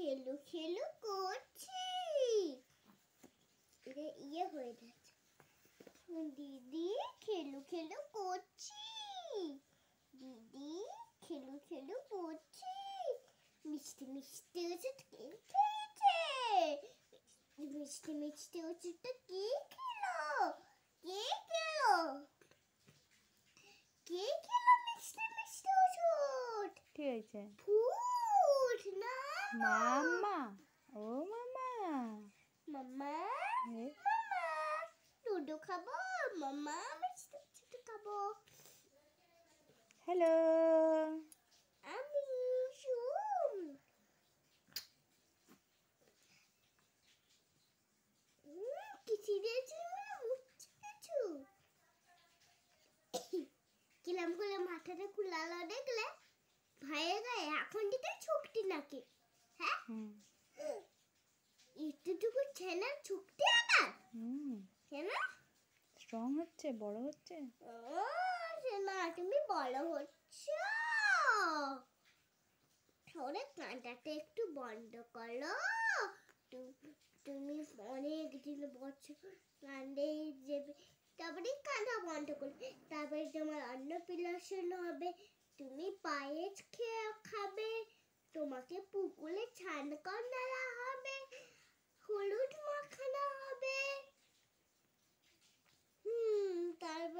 খেলু খেলু করছি। এটা ইয়ে হয়ে যাচ্ছে। দিদি খেলু খেলু করছি। দিদি খেলু খেলু করছি। মিষ্টি মিষ্টি ওষুধ কে খেয়েছে? মিষ্টি মিষ্টি ওষুধটা কে খেলো? কে খেলো? কে খেলো মিষ্টি মিষ্টি ওষুধ? কি হয়েছে? ভূত না মাম্মা, ও মাম্মা, মাম্মা এ, মাম্মা দুধ খাবো। মাম্মা মিষ্টি মিষ্টি খাবো। হ্যালো, আমি শুম। কিছু দিয়েছি মানে মুচ্ছে কিছু। কিলাম করে মাথাটা খুলালো দেখলে ভয়ে গায়ে এখন দিকে ছুকটি নাকি? হ্যাঁ হুম একটুটুকু ছেলের ছুকটি আবার হুম কেন? স্ট্রং হচ্ছে, বড় হচ্ছে। ও না তুমি বড় হচ্ছ। ওরে কাঁদাটা একটু বন্ধ করো। তুমি অনেক দিন বছর কাঁদে যাবে, তারপরে কাঁদা বন্ধ করবে, তারপরে তোমার অন্নপ্রাশন হবে, তুমি পায়েস খেয়ে খাবে, তোমাকে পুকুরে ছান করা হবে, হলুদ মাখানো হবে। তারপরে